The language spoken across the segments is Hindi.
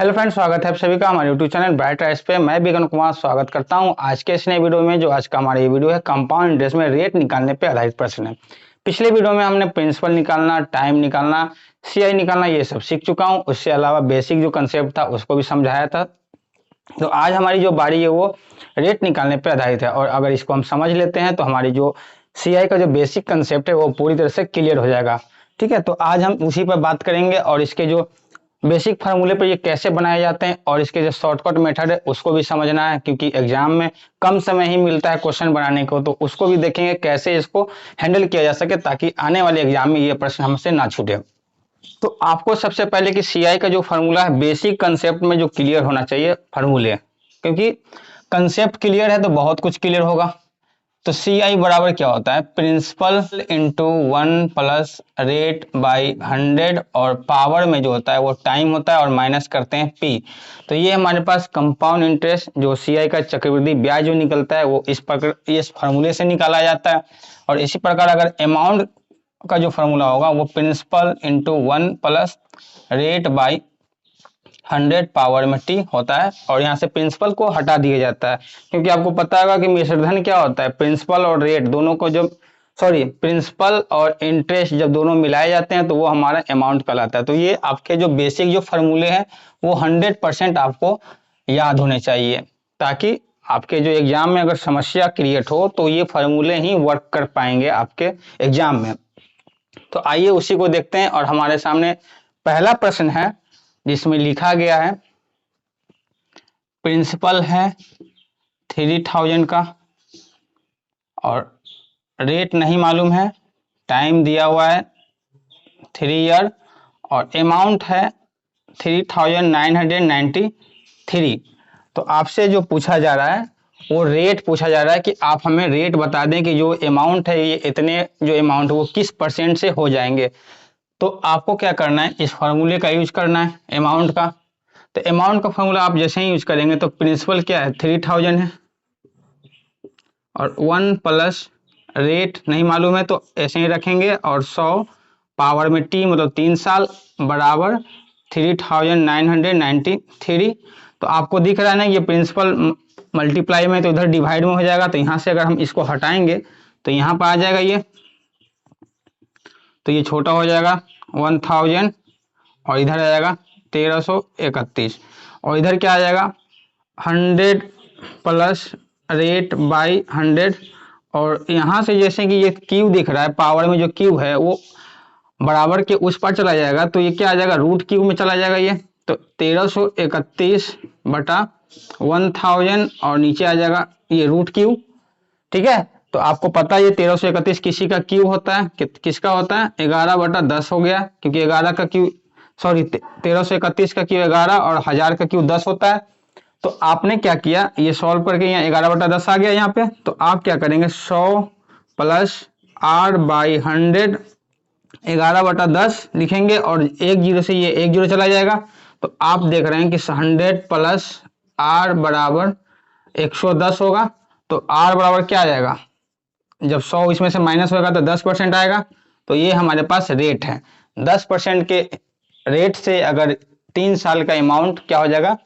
हेलो फ्रेंड्स, स्वागत है आप सभी का हमारे यूट्यूब चैनल ब्राइट राइस पे। मैं बिगन कुमार स्वागत करता हूं आज के इस नए वीडियो में। जो आज का हमारा ये वीडियो है कंपाउंड इंटरेस्ट में रेट निकालने पे आधारित प्रश्न है। पिछले वीडियो में हमने प्रिंसिपल निकालना, टाइम निकालना, सीआई निकालना ये सब सीख चुका हूं। उससे अलावा बेसिक जो कंसेप्ट था उसको भी समझाया था। तो आज हमारी जो बारी है वो रेट निकालने पर आधारित है, और अगर इसको हम समझ लेते हैं तो हमारी जो सीआई का जो बेसिक कंसेप्ट है वो पूरी तरह से क्लियर हो जाएगा। ठीक है, तो आज हम उसी पर बात करेंगे और इसके जो बेसिक फार्मूले पर ये कैसे बनाए जाते हैं और इसके जो शॉर्टकट मेथड है उसको भी समझना है, क्योंकि एग्जाम में कम समय ही मिलता है क्वेश्चन बनाने को। तो उसको भी देखेंगे कैसे इसको हैंडल किया जा सके, ताकि आने वाले एग्जाम में ये प्रश्न हमसे ना छूटे। तो आपको सबसे पहले कि सीआई का जो फार्मूला है बेसिक कंसेप्ट में जो क्लियर होना चाहिए फार्मूले, क्योंकि कंसेप्ट क्लियर है तो बहुत कुछ क्लियर होगा। तो सी आई बराबर क्या होता है, principal into 1 plus rate by 100, और पावर में जो होता है वो टाइम होता है और माइनस करते हैं पी। तो ये हमारे पास कंपाउंड इंटरेस्ट जो सी आई का चक्रवृद्धि ब्याज जो निकलता है वो इस फार्मूले से निकाला जाता है। और इसी प्रकार अगर अमाउंट का जो फार्मूला होगा वो principal into 1 plus rate by 100 power में टी होता है। और यहाँ से प्रिंसिपल को हटा दिया जाता है, क्योंकि आपको पता होगा कि मिश्रधन क्या होता है, प्रिंसिपल और रेट दोनों को जब प्रिंसिपल और इंटरेस्ट जब दोनों मिलाए जाते हैं तो वो हमारा अमाउंट कहलाता है। तो ये आपके जो बेसिक जो फार्मूले हैं वो 100% आपको याद होने चाहिए, ताकि आपके जो एग्जाम में अगर समस्या क्रिएट हो तो ये फार्मूले ही वर्क कर पाएंगे आपके एग्जाम में। तो आइए उसी को देखते हैं। और हमारे सामने पहला प्रश्न है जिसमें लिखा गया है प्रिंसिपल है 3000 का और रेट नहीं मालूम है, टाइम दिया हुआ है 3 ईयर और अमाउंट है 3993। तो आपसे जो पूछा जा रहा है वो रेट पूछा जा रहा है कि आप हमें रेट बता दें कि जो अमाउंट है ये इतने जो अमाउंट है वो किस परसेंट से हो जाएंगे। तो आपको क्या करना है, इस फार्मूले का यूज करना है अमाउंट का। तो अमाउंट का फार्मूला आप जैसे ही यूज करेंगे तो प्रिंसिपल क्या है 3000 है और 1 प्लस रेट नहीं मालूम है तो ऐसे ही रखेंगे, और 100 पावर में टी मतलब 3 साल बराबर 3993। तो आपको दिख रहा है ना ये प्रिंसिपल मल्टीप्लाई में तो इधर डिवाइड में हो जाएगा। तो यहाँ से अगर हम इसको हटाएंगे तो यहाँ पर आ जाएगा ये, तो ये छोटा हो जाएगा 1000 और इधर आ जाएगा 1331, और इधर क्या आ जाएगा 100 प्लस रेट बाई 100। और यहाँ से जैसे कि ये क्यू दिख रहा है, पावर में जो क्यू है वो बराबर के उस पर चला जाएगा, तो ये क्या आ जाएगा रूट क्यू में चला जाएगा ये। तो 1331 बटा 1000 और नीचे आ जाएगा ये रूट क्यू। ठीक है, तो आपको पता है ये 1331 किसी का क्यू होता है, किसका होता है 11/10 हो गया, क्योंकि 11 का क्यू 1331 का क्यू 11 और 1000 का क्यू 10 होता है। तो आपने क्या किया, ये सॉल्व करके यहाँ 11/10 आ गया यहाँ पे। तो आप क्या करेंगे 100 प्लस r बाई 100 11/10 लिखेंगे, और एक जीरो से ये एक जीरो चला जाएगा। तो आप देख रहे हैं कि 100 प्लस r बराबर 110 होगा। तो r बराबर क्या आ जाएगा, जब 100 इसमें से माइनस होगा तो 10% आएगा। तो ये हमारे पास रेट है, 10% के रेट से अगर 3 साल का अमाउंट क्या हो जाएगा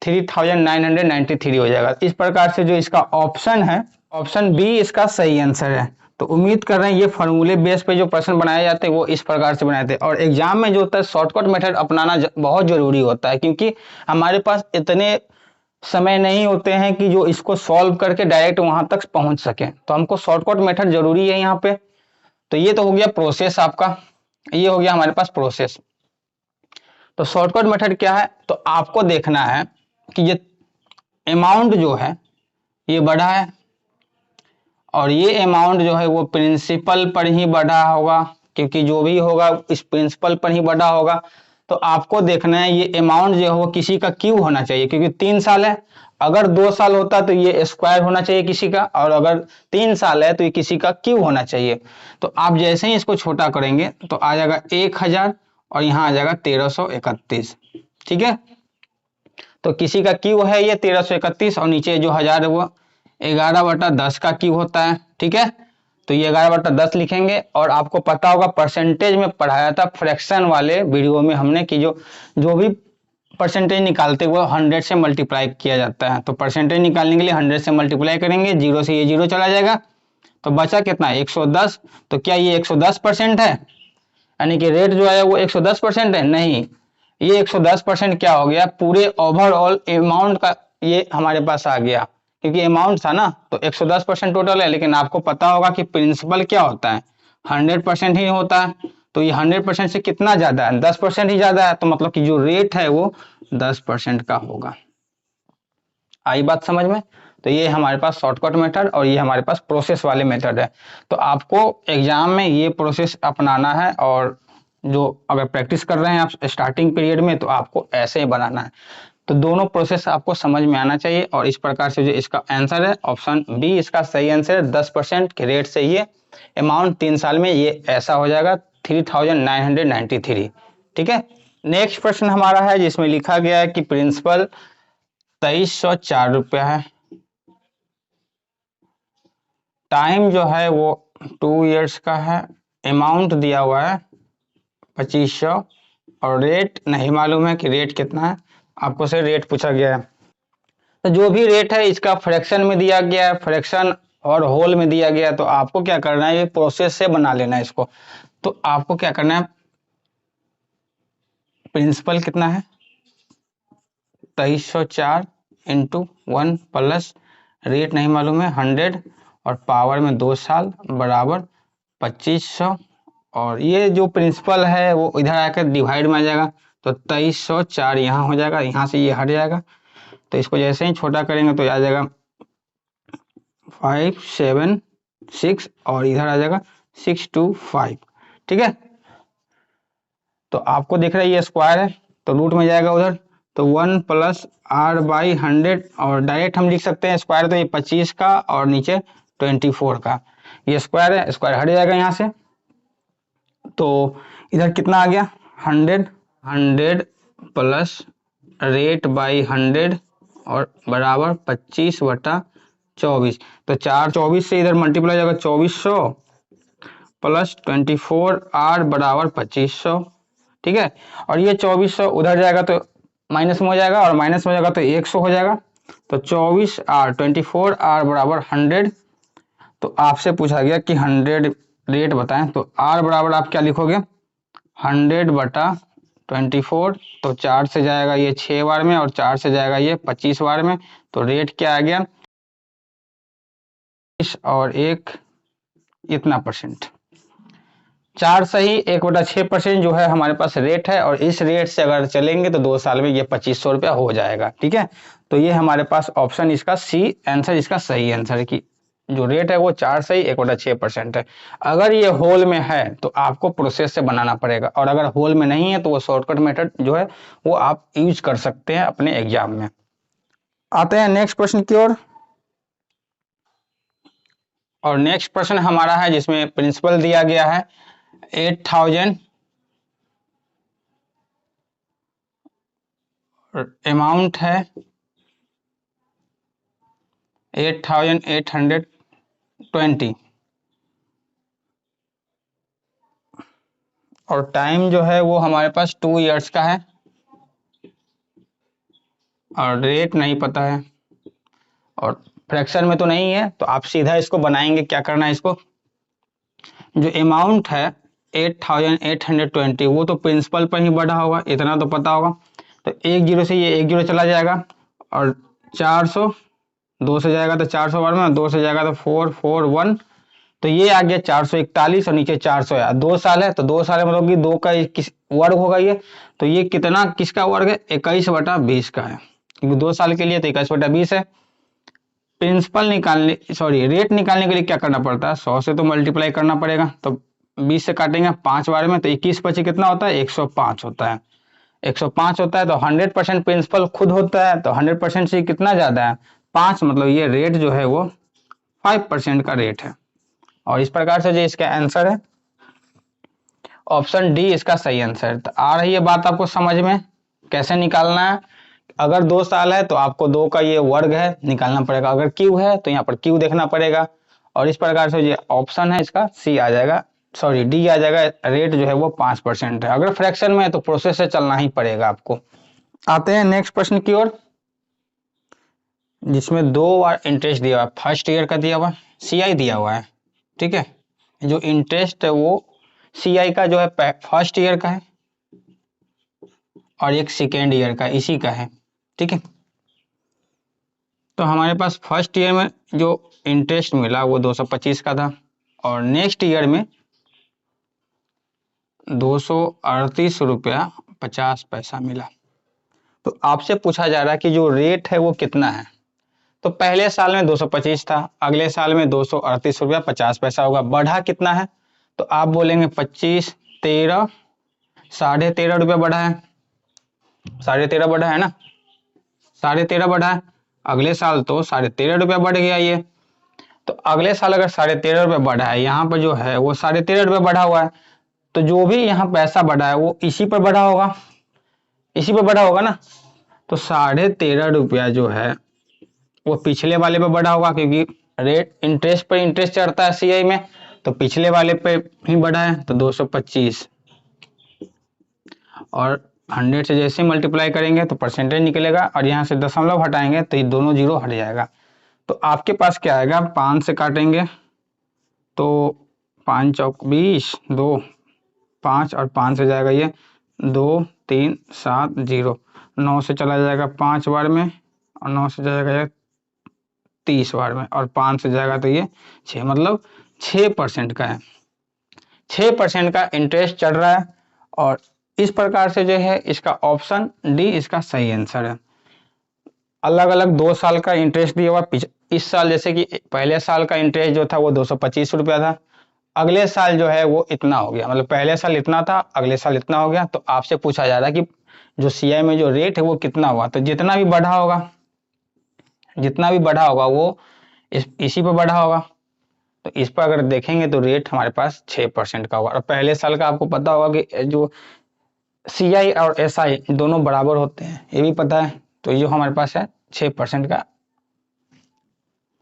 3993 हो जाएगा। इस प्रकार से जो इसका ऑप्शन है, ऑप्शन बी इसका सही आंसर है। तो उम्मीद कर रहे हैं ये फार्मूले बेस पे जो प्रश्न बनाए जाते हैं वो इस प्रकार से बनाए थे। और एग्जाम में जो होता है शॉर्टकट मेथड अपनाना बहुत जरूरी होता है, क्योंकि हमारे पास इतने समय नहीं होते हैं कि जो इसको सॉल्व करके डायरेक्ट वहां तक पहुंच सके। तो हमको शॉर्टकट मेथड जरूरी है यहाँ पे। तो ये तो हो गया प्रोसेस आपका, ये हो गया हमारे पास प्रोसेस। तो शॉर्टकट मेथड क्या है, तो आपको देखना है कि ये अमाउंट जो है ये बढ़ा है और ये अमाउंट जो है वो प्रिंसिपल पर ही बढ़ा होगा, क्योंकि जो भी होगा इस प्रिंसिपल पर ही बढ़ा होगा। तो आपको देखना है ये अमाउंट जो है वो किसी का क्यू होना चाहिए, क्योंकि 3 साल है। अगर 2 साल होता तो ये स्क्वायर होना चाहिए किसी का, और अगर 3 साल है तो ये किसी का क्यू होना चाहिए। तो आप जैसे ही इसको छोटा करेंगे तो आ जाएगा 1000 और यहाँ आ जाएगा 1331। ठीक है, तो किसी का क्यू है ये 1331 और नीचे जो 1000 है वो 11/10 का क्यू होता है। ठीक है, तो ये 11/10 लिखेंगे। और आपको पता होगा परसेंटेज में पढ़ाया था फ्रैक्शन वाले वीडियो में हमने कि जो भी परसेंटेज निकालते हुए 100 से मल्टीप्लाई किया जाता है। तो परसेंटेज निकालने के लिए 100 से मल्टीप्लाई करेंगे, जीरो से ये जीरो चला जाएगा, तो बचा कितना 110। तो क्या ये 110% है, यानी कि रेट जो है वो 110% है? नहीं, ये 110% क्या हो गया, पूरे ओवरऑल अमाउंट का ये हमारे पास आ गया, क्योंकि अमाउंट था ना, तो 110% टोटल है। लेकिन आपको पता होगा कि प्रिंसिपल क्या होता है, 100% ही होता है। तो ये 100% से कितना ज्यादा है, 10% ही ज्यादा है, तो मतलब कि जो रेट है वो 10% का होगा। आई बात समझ में? तो ये हमारे पास शॉर्टकट मेथड और ये हमारे पास प्रोसेस वाले मेथड है। तो आपको एग्जाम में ये प्रोसेस अपनाना है, और जो अगर प्रैक्टिस कर रहे हैं आप स्टार्टिंग पीरियड में, तो आपको ऐसे ही बनाना है। तो दोनों प्रोसेस आपको समझ में आना चाहिए, और इस प्रकार से जो इसका आंसर है ऑप्शन बी इसका सही आंसर है। 10% के रेट से ये अमाउंट 3 साल में ये ऐसा हो जाएगा 3993। ठीक है। नेक्स्ट प्रश्न हमारा है जिसमें लिखा गया है कि प्रिंसिपल 2304 रुपया है, टाइम जो है वो 2 इयर्स का है, अमाउंट दिया हुआ है 2500, और रेट नहीं मालूम है कि रेट कितना है, आपको से रेट पूछा गया है। तो जो भी रेट है इसका फ्रैक्शन में दिया गया है, फ्रैक्शन और होल में दिया गया है। तो आपको क्या करना है, ये प्रोसेस से बना लेना है इसको। तो आपको क्या करना है, प्रिंसिपल कितना है 2304 इंटू 1 प्लस रेट नहीं मालूम है 100, और पावर में 2 साल बराबर 2500, और ये जो प्रिंसिपल है वो इधर आकर डिवाइड में आ जाएगा। तो 2304 यहाँ हो जाएगा, यहाँ से ये हट जाएगा, तो इसको जैसे ही छोटा करेंगे तो आ जाएगा 576, और इधर आ जाएगा 625। ठीक है। तो आपको दिख रहा है ये स्क्वायर है, तो रूट में जाएगा उधर, तो 1 प्लस आर बाई 100, और डायरेक्ट हम लिख सकते हैं स्क्वायर, तो ये 25 का और नीचे 24 का, ये स्क्वायर है, स्क्वायर हट जाएगा यहाँ से। तो इधर कितना आ गया 100 प्लस रेट बाई 100 और बराबर 25/24। तो 424 से इधर मल्टीप्लाई हो जाएगा 2400 प्लस 24R बराबर 2500। ठीक है। और ये 2400 उधर जाएगा तो माइनस में हो जाएगा, और माइनस में हो जाएगा तो 100 हो जाएगा। तो 24R 24R बराबर 100। तो आपसे पूछा गया कि 100 रेट बताएं, तो R बराबर आप क्या लिखोगे 100/24। तो 4 से जाएगा ये 6 बार में, और 4 से जाएगा ये 25 बार में। तो रेट क्या आ गया, और एक इतना परसेंट, 4 सही 1/6% जो है हमारे पास रेट है। और इस रेट से अगर चलेंगे तो 2 साल में ये 2500 रुपया हो जाएगा। ठीक है। तो ये हमारे पास ऑप्शन इसका सी आंसर इसका सही आंसर है कि जो रेट है वो 4 सही 1/6% है। अगर ये होल में है तो आपको प्रोसेस से बनाना पड़ेगा, और अगर होल में नहीं है तो वो शॉर्टकट मेथड जो है वो आप यूज कर सकते हैं अपने एग्जाम में। आते हैं नेक्स्ट प्रश्न की ओर। और नेक्स्ट प्रश्न हमारा है जिसमें प्रिंसिपल दिया गया है 8000, अमाउंट है 8820, और टाइम जो है वो हमारे पास 2 इयर्स का है, और रेट नहीं पता है, और फ्रैक्शन में तो नहीं है। तो आप सीधा इसको बनाएंगे, क्या करना है, इसको जो अमाउंट है 8820 वो तो प्रिंसिपल पर ही बढ़ा होगा, इतना तो पता होगा। तो 1 जीरो से ये 1 जीरो चला जाएगा, और 400 2 से जाएगा तो 400 बार में, 2 से जाएगा तो 441, तो ये आ गया 441, और नीचे 400 है। 2 साल है तो 2 साल मतलब कि 2 का किस वर्ग होगा ये, तो ये कितना किसका वर्ग है 21/20 का है, क्योंकि 2 साल के लिए तो 21/20 है। प्रिंसिपल निकालने रेट निकालने के लिए क्या करना पड़ता है, 100 से तो मल्टीप्लाई करना पड़ेगा। तो 20 से काटेंगे 5 बार में, तो 21 पचे कितना होता है 105 होता है। 105 होता है तो 100% प्रिंसिपल खुद होता है, तो 100% से कितना ज्यादा है 5, मतलब ये रेट जो है वो 5% का रेट है। और इस प्रकार से जो इसका आंसर है ऑप्शन डी इसका सही आंसर। तो आ रही है बात आपको समझ में, कैसे निकालना है। अगर 2 साल है तो आपको 2 का ये वर्ग है निकालना पड़ेगा, अगर क्यू है तो यहाँ पर क्यू देखना पड़ेगा। और इस प्रकार से ये ऑप्शन है इसका सी आ जाएगा, डी आ जाएगा। रेट जो है वो 5% है। अगर फ्रैक्शन में है तो प्रोसेस से चलना ही पड़ेगा आपको। आते हैं नेक्स्ट प्रश्न की ओर, जिसमें 2 बार इंटरेस्ट दिया हुआ है। फर्स्ट ईयर का दिया हुआ है, सीआई दिया हुआ है, ठीक है। जो इंटरेस्ट है वो सीआई का जो है फर्स्ट ईयर का है और एक सेकेंड ईयर का इसी का है, ठीक है। तो हमारे पास फर्स्ट ईयर में जो इंटरेस्ट मिला वो 225 का था और नेक्स्ट ईयर में 238 रुपया 50 पैसा मिला। तो आपसे पूछा जा रहा है कि जो रेट है वो कितना है। तो पहले साल में 225 था, अगले साल में 238 रुपया 50 पैसा होगा, बढ़ा कितना है? तो आप बोलेंगे 25, 13, 13.5 रुपया बढ़ा है, 13.5 बढ़ा है ना, 13.5 बढ़ा है। अगले साल तो 13.5 रुपया बढ़ गया ये। तो अगले साल अगर 13.5 रुपया बढ़ा है, यहाँ पर जो है वो 13.5 रुपया बढ़ा हुआ है, तो जो भी यहाँ पैसा बढ़ा है वो इसी पर बढ़ा होगा, इसी पर बढ़ा होगा ना। तो 13.5 रुपया जो है वो पिछले वाले पे बढ़ा होगा, क्योंकि रेट इंटरेस्ट पर इंटरेस्ट चढ़ता है सीआई में, तो पिछले वाले पे ही बढ़ा है। तो 225 और 100 से जैसे मल्टीप्लाई करेंगे तो परसेंटेज निकलेगा और यहाँ से दशमलव हटाएंगे तो ये दोनों जीरो हट जाएगा। तो आपके पास क्या आएगा, 5 से काटेंगे तो 5 चौक 20, 2 5 और 5 से जाएगा ये 2 3 7 0, 9 से चला जाएगा 5 बार में और 9 से जाएगा 30 बार में और 5 से जाएगा तो ये 6, मतलब 6% का है, 6% का इंटरेस्ट चढ़ रहा है। और इस प्रकार से जो है इसका ऑप्शन डी इसका सही आंसर है। अलग अलग 2 साल का इंटरेस्ट दिया हुआ, इस साल जैसे कि पहले साल का इंटरेस्ट जो था वो 225 रुपया था, अगले साल जो है वो इतना हो गया, मतलब पहले साल इतना था अगले साल इतना हो गया। तो आपसे पूछा जा रहा है कि जो सीआई में जो रेट है वो कितना हुआ। तो जितना भी बढ़ा होगा, जितना भी बढ़ा होगा वो इसी पर बढ़ा होगा। तो इस पर अगर देखेंगे तो रेट हमारे पास 6% का होगा। और पहले साल का आपको पता होगा कि जो सीआई और एसआई दोनों बराबर होते हैं, ये भी पता है। तो ये हमारे पास है 6% का।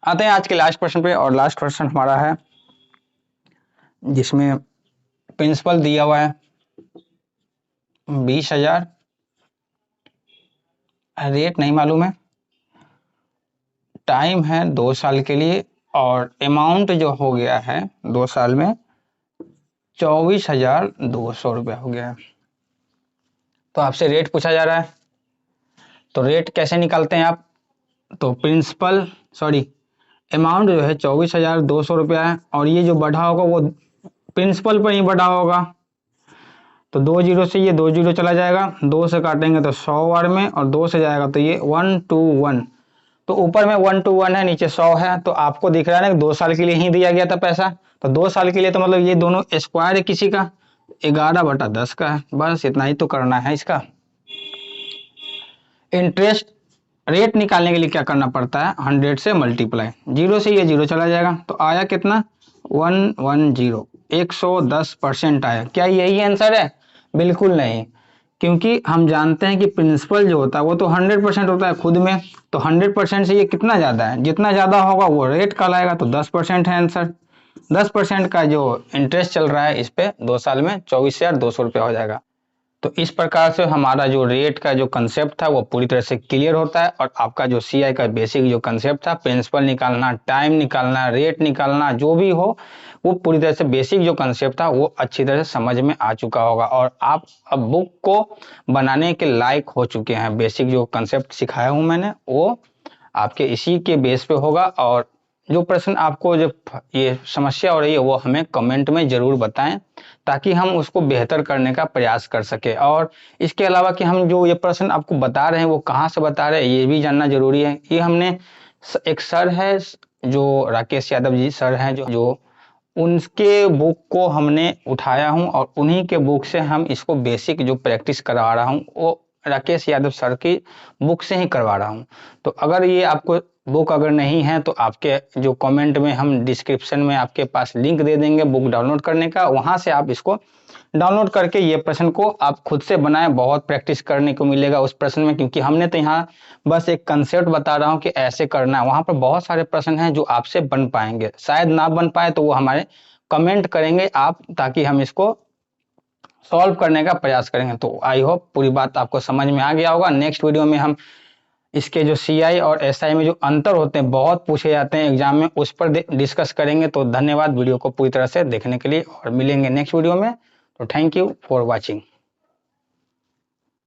आते हैं आज के लास्ट प्रश्न पे, और लास्ट प्रश्न हमारा है जिसमें प्रिंसिपल दिया हुआ है 20,000, रेट नहीं मालूम है, टाइम है 2 साल के लिए और अमाउंट जो हो गया है 2 साल में 24,200 रुपया हो गया है। तो आपसे रेट पूछा जा रहा है, तो रेट कैसे निकालते हैं आप? तो प्रिंसिपल अमाउंट जो है 24,200 रुपया है और ये जो बढ़ा होगा वो प्रिंसिपल पर ही बढ़ा होगा। तो 2 जीरो से ये 2 जीरो चला जाएगा, 2 से काटेंगे तो 100 बार में और 2 से जाएगा तो ये 121। तो ऊपर में 121 है, नीचे 100 है। तो आपको दिख रहा है ना 2 साल के लिए ही दिया गया था पैसा, तो 2 साल के लिए तो मतलब ये दोनों स्क्वायर है किसी का, 11/10 का है। बस इतना ही तो करना है इसका। इंटरेस्ट रेट निकालने के लिए क्या करना पड़ता है, 100 से मल्टीप्लाई, 0 से ये 0 चला जाएगा तो आया कितना 110, 110% आया। क्या यही आंसर है? बिल्कुल नहीं, क्योंकि हम जानते हैं कि प्रिंसिपल जो होता है वो तो 100% होता है खुद में। तो 100% से ये कितना ज्यादा है, जितना ज्यादा होगा वो रेट कहलाएगा। तो 10% है आंसर। 10% का जो इंटरेस्ट चल रहा है इस पे 2 साल में 24,200 रुपया हो जाएगा। तो इस प्रकार से हमारा जो रेट का जो कंसेप्ट था वो पूरी तरह से क्लियर होता है और आपका जो सीआई का बेसिक जो कंसेप्ट था, प्रिंसिपल निकालना, टाइम निकालना, रेट निकालना, जो भी हो वो पूरी तरह से बेसिक जो कंसेप्ट था वो अच्छी तरह से समझ में आ चुका होगा और आप अब बुक को बनाने के लायक हो चुके हैं। बेसिक जो कंसेप्ट सिखाया हूं मैंने वो आपके इसी के बेस पे होगा। और जो प्रश्न आपको जो ये समस्या हो रही है वो हमें कमेंट में जरूर बताएं, ताकि हम उसको बेहतर करने का प्रयास कर सके। और इसके अलावा कि हम जो ये प्रश्न आपको बता रहे हैं वो कहाँ से बता रहे हैं ये भी जानना जरूरी है। ये हमने एक सर है जो राकेश यादव जी सर हैं, जो उनके बुक को हमने उठाया हूं और उन्हीं के बुक से हम इसको बेसिक जो प्रैक्टिस करवा रहा हूं वो राकेश यादव सर की बुक से ही करवा रहा हूं। तो अगर ये आपको बुक अगर नहीं है तो आपके जो कमेंट में हम डिस्क्रिप्शन में आपके पास लिंक दे देंगे बुक डाउनलोड करने का, वहां से आप इसको डाउनलोड करके ये प्रश्न को आप खुद से बनाएं। बहुत प्रैक्टिस करने को मिलेगा उस प्रश्न में, क्योंकि हमने तो यहाँ बस एक कंसेप्ट बता रहा हूँ कि ऐसे करना है। वहां पर बहुत सारे प्रश्न हैं जो आपसे बन पाएंगे, शायद ना बन पाए तो वो हमारे कमेंट करेंगे आप, ताकि हम इसको सॉल्व करने का प्रयास करेंगे। तो आई होप पूरी बात आपको समझ में आ गया होगा। नेक्स्ट वीडियो में हम इसके जो सीआई और एसआई में जो अंतर होते हैं, बहुत पूछे जाते हैं एग्जाम में, उस पर डिस्कस करेंगे। तो धन्यवाद वीडियो को पूरी तरह से देखने के लिए, और मिलेंगे नेक्स्ट वीडियो में। तो थैंक यू फॉर वॉचिंग।